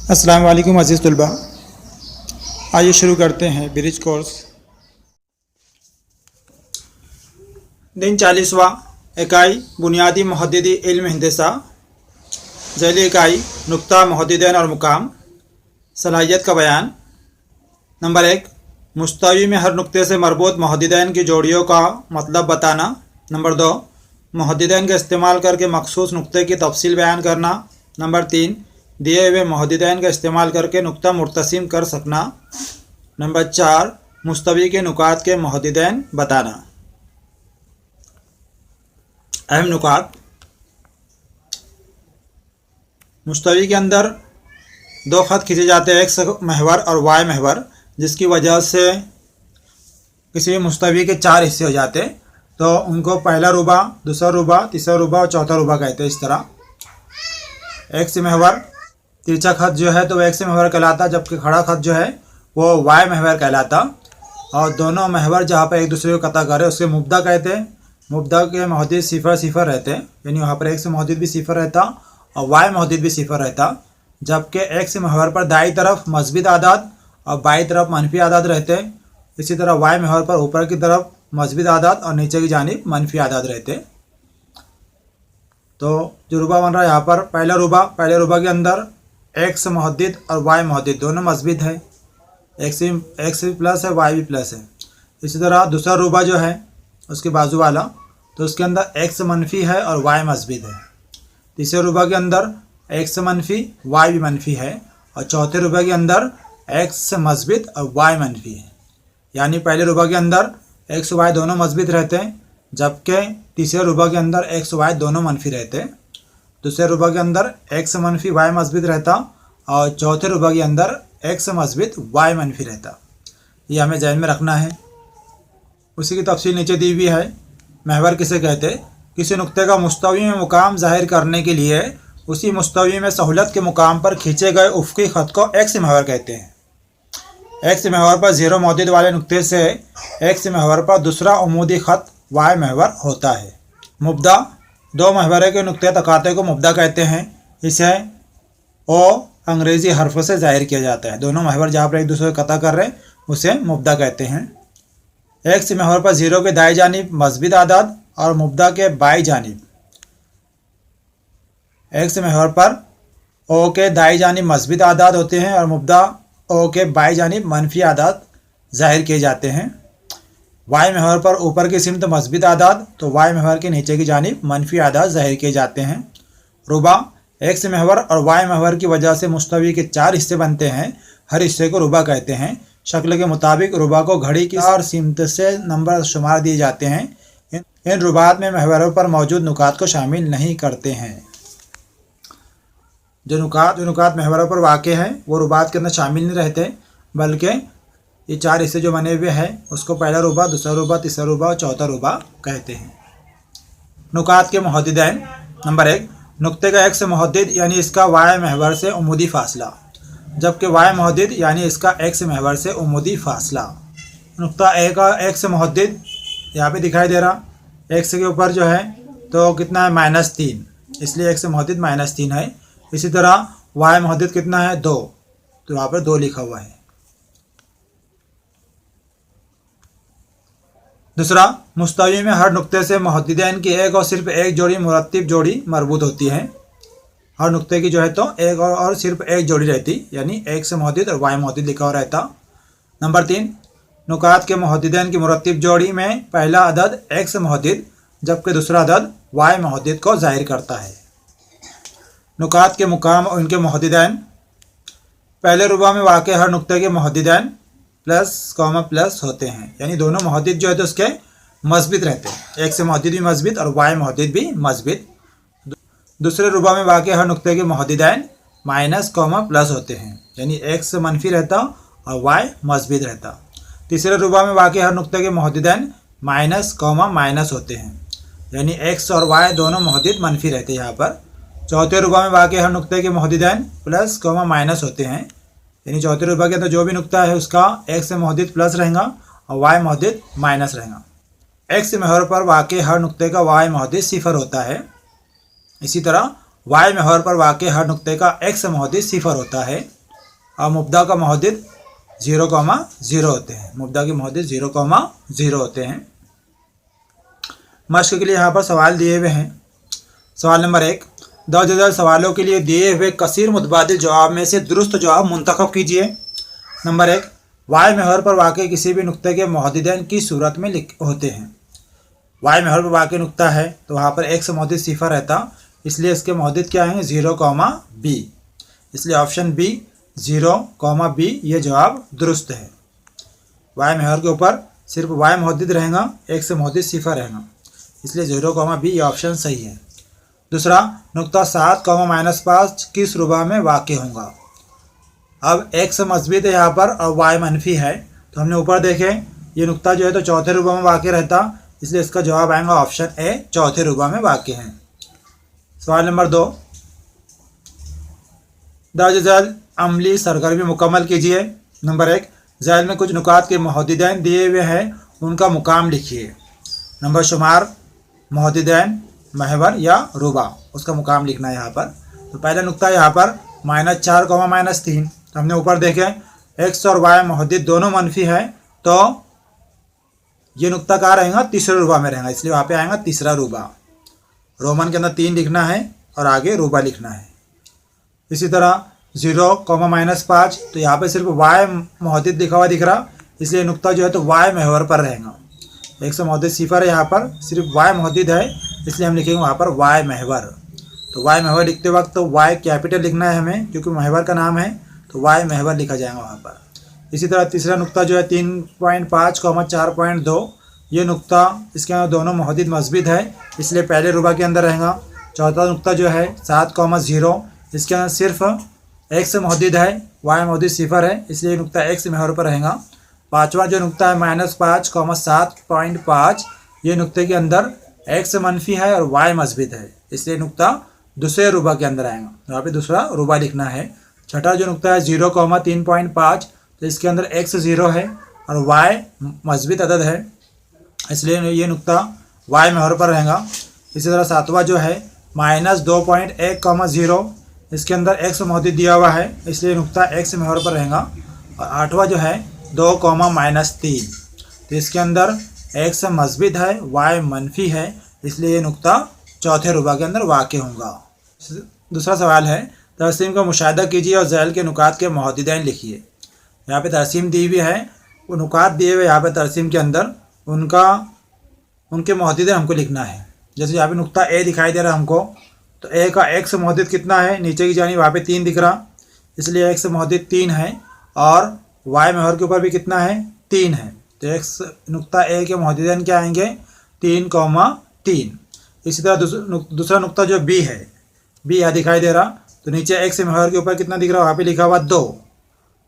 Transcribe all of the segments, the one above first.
अस्सलाम वालेकुम अज़ीज़ तलबा, आइए शुरू करते हैं ब्रिज कोर्स। दिन 40वां इकाई बुनियादी मुहद्दिदी इल्म हिंदसा। ज़ैली इकाई नुक्ता मुहद्दिदैन और मुकाम सलाहियत का बयान। नंबर 1, मुस्तवी में हर नुक्ते से मरबूत मुहद्दिदैन की जोड़ियों का मतलब बताना। नंबर 2, मुहद्दिदैन का इस्तेमाल करके मखसूस नुक्ते की तफसील बयान करना। नंबर 3, दिए हुए मुहद्दिदैन का इस्तेमाल करके नुक्ता मुर्तसिम कर सकना। नंबर 4, मुस्तवी के नुकात के मुहद्दिदैन बताना। अहम नुकात। मुस्तवी के अंदर दो ख़त खींचे जाते हैं, एक्स महवर और वाई महवर, जिसकी वजह से किसी भी मुस्तवी के 4 हिस्से हो जाते हैं। तो उनको पहला रुबा, दूसरा रुबा, तीसरा रुबा और चौथा रुबा कहते हैं। इस तरह एक्स महवर तिरछा खत जो है तो वह एक्स महवर कहलाता, जबकि खड़ा खत जो है वो वाई महवर कहलाता। और दोनों महवर जहाँ पर एक दूसरे को कता करे उसके मुब्दा कहते हैं। मुब्दा के मुहद्दिद सिफर सिफर रहते हैं, यानी वहाँ पर एक्स मुहद्दिद भी सिफर रहता और वाई मुहद्दिद भी सिफर रहता। जबकि एक्स महवर पर दाई तरफ मस्बित आदाद और बाई तरफ मनफी आदाद रहते हैं। इसी तरह वाई महवर पर ऊपर की तरफ मस्बित आदाद और नीचे की जानिब मनफी आदाद रहते हैं। तो जो रुबा बन रहा है यहाँ पर पहले रुबा के अंदर एक्स मुहद्दिद और वाई मुहद्दिद दोनों मस्बित है। एक्स भी प्लस है, वाई भी प्लस है। इसी तरह दूसरा रुबा जो है उसके बाजू वाला, तो उसके अंदर एक्स मनफी है और वाई मस्बित है। तीसरे रुबा के अंदर एक्स मनफी, वाई भी मनफी है। और चौथे रुबा के अंदर एक्स मस्बित और वाई मनफी है। यानी पहले रुबा के अंदर एक्स वाई दोनों मस्बित रहते हैं, जबकि तीसरे रुबा के अंदर एक्स वाई दोनों मनफी रहते हैं। दूसरे रुबा के अंदर एक्स मनफी वाई मस्बित रहता और चौथे रुबा के अंदर एक्स मस्बित वाई मनफी रहता। ये हमें ज़हन में रखना है। उसी की तफसील नीचे दी हुई है। महवर किसे कहते हैं? किसी नुक्ते का मुस्तवी में मुकाम ज़ाहिर करने के लिए उसी मुस्तवी में सहूलत के मुकाम पर खींचे गए उफ़क़ी ख़त को एक्स महवर कहते हैं। एक्स महवर पर ज़ीरो मौजूद वाले नुक्ते से एक्स महवर पर दूसरा उमूदी ख़त वाई महवर होता है। मुब्दा, दो महवरे के नुक्ते तकाते को मुब्दा कहते हैं। इसे ओ अंग्रेज़ी हर्फ से ज़ाहिर किया जाता है। दोनों महवर जहाँ पर एक दूसरे को कता कर रहे हैं उसे मुब्दा कहते हैं। एक्स महवर पर ज़ीरो के दाई जानिब मस्बित आदाद और मुब्दा के बाई जानिब, एक्स महवर पर ओ के दाई जानिब मस्बित आदाद होते हैं और मुब्दा ओ के बाई जानिब मनफी आदाद ज़ाहिर किए जाते हैं। वाई महवर पर ऊपर की सिमत मस्बित आदाद, तो वाई महवर के नीचे की जानिब मनफी आदाद ज़ाहिर किए जाते हैं। रुबा, एक्स महवर और वाई महवर की वजह से मुस्तवी के 4 हिस्से बनते हैं। हर हिस्से को रुबा कहते हैं। शक्ल के मुताबिक रुबा को घड़ी की 4 सिमत से नंबर शुमार दिए जाते हैं। इन रुबात में महवरों पर मौजूद नुकात को शामिल नहीं करते हैं। जो नुकात महवरों पर वाक़े हैं वो रुबात के अंदर शामिल नहीं रहते, बल्कि ये 4 हिस्से जो बने हुए हैं उसको पहला रुबा, दूसरा रुबा, तीसरा रुबा और चौथा रुबा कहते हैं। नुकात के मुहद्दिदैन। नंबर 1, नुक्ते का एक्स मुहद्दिद यानी इसका वाई महवर से उमूदी फासला, जबकि वाई मुहद्दिद यानी इसका एक्स महवर से उमूदी फासला। नुक्ता ए का एक्स मुहद्दिद यहाँ पे दिखाई दे रहा, एक्स के ऊपर जो है तो कितना है -3, इसलिए एक्स मुहद्दिद -3 है। इसी तरह वाई मुहद्दिद कितना है 2, तो वहाँ पर 2 लिखा हुआ है। दूसरा, मुस्तवी में हर नुक्ते से मुहद्दिदैन की एक और सिर्फ एक जोड़ी मुरत्तिब जोड़ी मरबूत होती है। हर नुक्ते की जो है तो एक और सिर्फ एक जोड़ी रहती, यानी एक्स मुहद्दिद और वाई मुहद्दिद लिखा हुआ रहता। नंबर 3, नुकात के मुहद्दिदैन की मुरत्तिब जोड़ी में पहला अदद एक्स मुहद्दिद जबकि दूसरा अदद वाई मुहद्दिद को ज़ाहिर करता है। नुकात के मुकाम और उनके मुहद्दिदैन। पहले रुबा में वाक़े हर नुक्ते के मुहद्दिदैन प्लस कॉमा प्लस होते हैं, यानी दोनों मुहद्दिद जो है तो उसके मस्बित रहते हैं। एक्स मुहद्दिद भी मस्बित और वाई मुहद्दिद भी मस्बित। दूसरे रुबा में वाक़े हर नुक्ते के मुहद्दिदैन माइनस कॉमा प्लस होते हैं, यानी एक्स मनफी रहता और वाई मस्बित रहता। तीसरे रुबा में वाक़े हर नुक्ते के मुहद्दिदैन माइनस कॉमा माइनस होते हैं, यानी एक्स और वाई दोनों मुहद्दिद मनफी रहते हैं यहाँ पर। चौथे रुबा में वाक़े हर नुक्ते के मुहद्दिदैन प्लस कॉमा माइनस होते हैं, यानी चौथे रुबा के अंदर जो भी नुक्ता है उसका एक्स मुहद्दिद प्लस रहेगा और वाई मुहद्दिद माइनस रहेगा। एक्स महवर पर वाक़े हर नुक्ते का वाई मुहद्दिद सिफर होता है। इसी तरह वाई महवर पर वाक़े हर नुक्ते का एक्स मुहद्दिद सिफर होता है। और मुब्दा का मोहद्दिद 0,0 होते हैं। मुब्दा के मोहद्दिद 0,0 होते हैं। मश्क के लिए यहाँ पर सवाल दिए हुए हैं। सवाल नंबर 1, दो जदल सवालों के लिए दिए हुए कसीर मुतबादिल जवाब में से दुरुस्त जवाब मुंतखब कीजिए। नंबर 1, वाई महवर पर वाक़ किसी भी नुक्ते के मोहद्दिदैन की सूरत में होते हैं। वाई महवर पर वाक़ नुक्ता है तो वहाँ पर एक से मोहद्दिद सिफर रहता, इसलिए इसके मोहद्दिद क्या आएंगे 0,b। इसलिए ऑप्शन बी 0,b ये जवाब दुरुस्त है। वाई महवर के ऊपर सिर्फ वाई मोहद्दिद रहेगा, एक से मोहद्दिद सिफर रहेगा, इसलिए 0,b ये ऑप्शन सही है। दूसरा, नुक्ता 7,-5 किस रुबा में वाक़ होगा। अब x मस्बत है यहाँ पर और y मनफी है, तो हमने ऊपर देखे ये नुक्ता जो है तो चौथे रुबा में वाक़ रहता, इसलिए इसका जवाब आएगा ऑप्शन ए, चौथे रुबा में वाक़ है। सवाल नंबर 2, दर्ज झैल अमली सरगर्मी मुकम्मल कीजिए। नंबर 1, झैल में कुछ नुकात के मोहद्दिदैन दिए हुए हैं, उनका मुकाम लिखिए। नंबर शुमार, मोहद्दिदैन, महवर या रुबा, उसका मुकाम लिखना है यहाँ पर। तो पहला नुक्ता यहाँ पर -4, तो हमने ऊपर देखे x और y मोहद्दिद दोनों मनफी है, तो ये नुक्ता कहाँ रहेगा, तीसरे रुबा में रहेगा, इसलिए वहाँ पे आएगा तीसरा रुबा। रोमन के अंदर 3 लिखना है और आगे रुबा लिखना है। इसी तरह 0,-5, तो यहाँ पे सिर्फ y मोहद्दिद लिखा हुआ दिख रहा, इसलिए नुक्ता जो है तो y महवर पर रहेगा। एक से मोहद्दिद सिफर है, यहाँ पर सिर्फ y मोहद्दिद है, इसलिए हम लिखेंगे वहाँ पर y महवर। तो y महवर लिखते वक्त तो y कैपिटल लिखना है हमें, क्योंकि महवर का नाम है, तो y महवर लिखा जाएगा वहाँ पर। इसी तरह तीसरा नुक्ता जो है 3.5, 4.2, ये नुक्ता इसके अंदर दोनों मोहद्दिद मस्बत है, इसलिए पहले रुबा के अंदर रहेगा। चौथा नुक्ता जो है 7,0, इसके अंदर सिर्फ x मोहद्दिद है, y मोहद्दिद सिफर है, इसलिए नुक्ता x महवर पर रहेगा। पाँचवा जो नुक्ता है -5, 7.5, ये नुक्ते के अंदर x मनफी है और y मस्बत है, इसलिए नुक्ता दूसरे रुबा के अंदर आएगा, यहाँ पे दूसरा रुबा लिखना है। छठा जो नुक्ता है 0,3.5, तो इसके अंदर x 0 है और y मस्बत अदद है, इसलिए ये नुक्ता y महवर पर रहेगा। इसी तरह सातवां जो है -2.1,0, इसके अंदर x मोहद्दिद दिया हुआ है, इसलिए नुक्ता x महवर पर रहेगा। और आठवां जो है 2,-3, तो इसके अंदर x मस्बत है, y मनफी है, इसलिए ये नुक्ता चौथे रुबा के अंदर वाक़ होगा। दूसरा सवाल है, तरसीम का मुशाहिदा कीजिए और झैल के नुकात के मोहद्दिदैन लिखिए। यहाँ पे तरसीम दी हुई है, वो नुकात दिए हुए यहाँ पे तरसीम के अंदर उनके मोहद्दिदैन हमको लिखना है। जैसे यहाँ पे नुक्ता ए दिखाई दे रहा है हमको, तो ए का x मोहद्दिद कितना है, नीचे की जानिब वहाँ पे 3 दिख रहा, इसलिए x मोहद्दिद 3 है और y महवर के ऊपर भी कितना है, 3 है, तो x नुक्ता ए के मोहद्दिदैन क्या आएंगे 3,3। इसी तरह दूसरा नुक्ता जो b है, b यहाँ दिखाई दे रहा, तो नीचे x महवर के ऊपर कितना दिख रहा है, वहाँ पे लिखा हुआ 2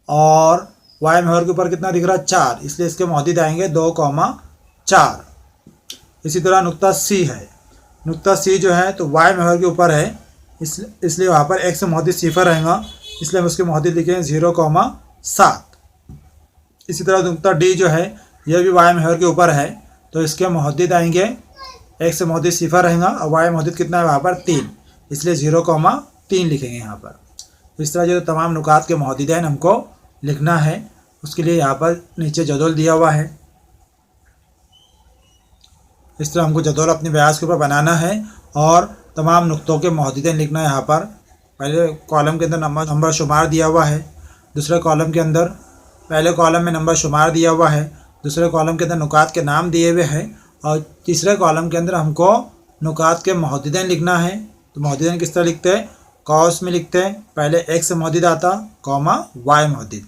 और y महवर के ऊपर कितना दिख रहा है 4, इसलिए इसके मोहद्दिद आएंगे 2,4। इसी तरह नुक्ता c है, नुक्ता c जो है तो y महवर के ऊपर है, इसलिए वहाँ पर x मोहद्दिद सिफर रहेगा, इसलिए हम उसके मोहद्दिद लिखेंगे 0,7। इसी तरह नुक्ता d जो है यह भी y महवर के ऊपर है, तो इसके मोहद्दिद आएंगे x मोहद्दिद सिफर रहेगा और y मोहद्दिद कितना है वहाँ पर 3, इसलिए 0,3 लिखेंगे यहाँ पर। इस तरह जो तमाम नुकात के मोहद्दिदैन हमको लिखना है, उसके लिए यहाँ पर नीचे जदौल दिया हुआ है। इस तरह हमको जदौल अपने बयास के ऊपर बनाना है और तमाम नुक्तों के मोहद्दिदैन लिखना है। यहाँ पर पहले कॉलम के अंदर नंबर शुमार दिया हुआ है, दूसरे कॉलम के अंदर पहले कॉलम में नंबर शुमार दिया हुआ है, दूसरे कॉलम के अंदर नुकात के नाम दिए हुए हैं और तीसरे कॉलम के अंदर हमको नुकात के मोहद्दिदैन लिखना है। तो मोहद्दिदैन किस तरह लिखते हैं, कौस में लिखते हैं, पहले x मोहद्दिद आता, y मोहद्दिद।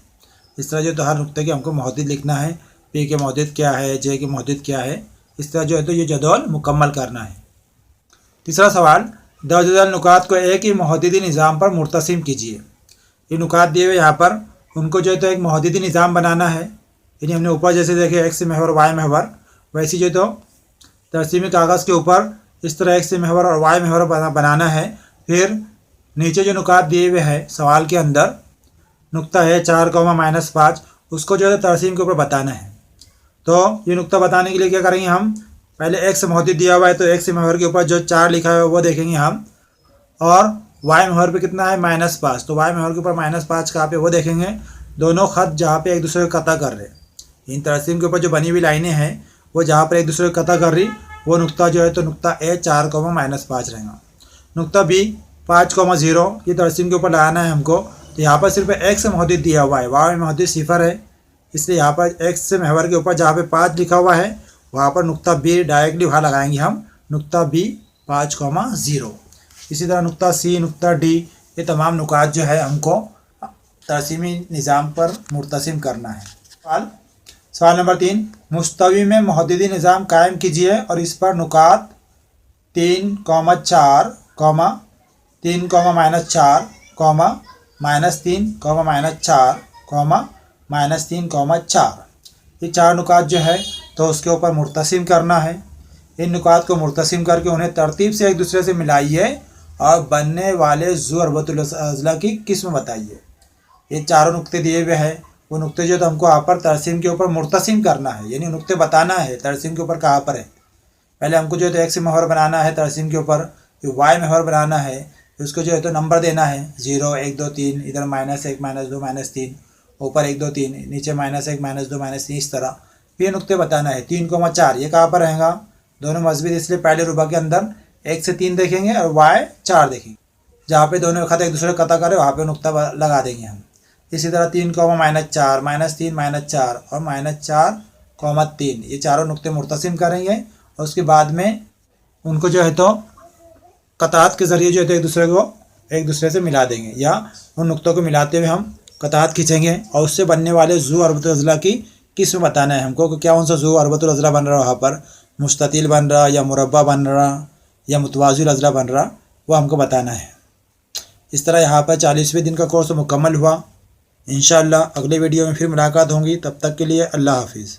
इस तरह जो तो हर नुक्ते के हमको मोहद्दिद लिखना है, p के मोहद्दिद क्या है, j के मोहद्दिद क्या है, इस तरह जो है तो ये जदौल मुकम्मल करना है। तीसरा सवाल, दर्ज नुकात को एक ही मोहद्दिदी निज़ाम पर मुर्तसिम कीजिए। ये नुकात दिए हुए यहाँ पर, उनको जो है तो एक मोहद्दिदी निज़ाम बनाना है, यानी हमने ऊपर जैसे देखे x महवर y महवर, वैसे जो तो तरसीमी कागज़ के ऊपर इस तरह x महवर और y महवर बनाना है। फिर नीचे जो नुकात दिए हुए हैं सवाल के अंदर, नुक्ता है 4,-5, उसको जो है तरसीम के ऊपर बताना है। तो ये नुक्ता बताने के लिए क्या करेंगे, हम पहले x मोहद्दिद दिया हुआ है तो x महवर के ऊपर जो 4 लिखा है वो देखेंगे हम, और वाई महवर पे कितना है -5, तो वाई महवर के ऊपर -5 कहाँ पे वो देखेंगे, दोनों खत जहाँ पे एक दूसरे को कता कर रहे, इन तरसीम के ऊपर जो बनी हुई लाइनें हैं वो जहाँ पर एक दूसरे को कता कर रही, वो नुक्ता जो है तो नुक्ता ए 4, -5 रहेगा। नुक्ता बी 5,0 ये तरसीम के ऊपर लगाना है हमको, तो यहाँ पर सिर्फ x से महदूद दिया हुआ है, वाई में महदूद 0 है, इसलिए यहाँ पर x से महवर के ऊपर जहाँ पे 5 लिखा हुआ है वहाँ पर नुक्ता बी डायरेक्टली वहाँ लगाएंगे हम, नुक्ता बी 5,0। इसी तरह नुक्ता सी, नुक्ता डी, ये तमाम नुकात जो है हमको तरसीमी निज़ाम पर मुर्तसिम करना है। सवाल नंबर 3, मुस्तवी में महदूदी निज़ाम कायम कीजिए और इस पर नुकात 3, 4, -3, -4, -3, -4, -3, ये 4 नुकात जो है तो उसके ऊपर मुर्तसिम करना है। इन नुकात को मुर्तसिम करके उन्हें तरतीब से एक दूसरे से मिलाइए और बनने वाले ज़ू अरबतुल अज़ला की किस्म बताइए। ये चारों नुक्ते दिए हुए हैं, वो नुक्ते जो तो हमको यहाँ पर तरसीम के ऊपर मुर्तसिम करना है, यानी नुक्ते बताना है तरसीम के ऊपर कहाँ पर है। पहले हमको जो है तो x महवर बनाना है तरसीम के ऊपर, फिर y महवर बनाना है, उसको जो है तो नंबर देना है 0, 1, 2, 3, इधर -1, -2, -3, ऊपर 1, 2, 3, नीचे -1, -2, -3, इस तरह। फिर नुक्ते बताना है 3, 4, ये कहाँ पर रहेगा, दोनों मस्जिद, इसलिए पहले रुबा के अंदर 1 से 3 देखेंगे और y 4 देखेंगे, जहाँ पे दोनों खत एक दूसरे कता करे वहाँ पे नुक्ता लगा देंगे हम। इसी तरह 3, -4, -3, -4 और -4, 3, ये चारों नुक्ते मुर्तसिम करेंगे और उसके बाद में उनको जो है तो कतात के ज़रिए जो है तो एक दूसरे से मिला देंगे, या उन नुक्तों को मिलाते हुए हम कतात खींचेंगे और उससे बनने वाले ज़ू अरबतुल अज़ला की किस्म बताना है हमको कि क्या कौन सा ज़ू अरबतुल अज़ला बन रहा है, वहाँ पर मुस्ततिल बन रहा या मुरब्बा बन रहा या मुतवाज़िल अज़ला बन रहा, वो हमको बताना है। इस तरह यहाँ पर 40वें दिन का कोर्स मुकम्मल हुआ। इंशाअल्लाह अगले वीडियो में फिर मुलाकात होंगी, तब तक के लिए अल्लाह हाफिज़।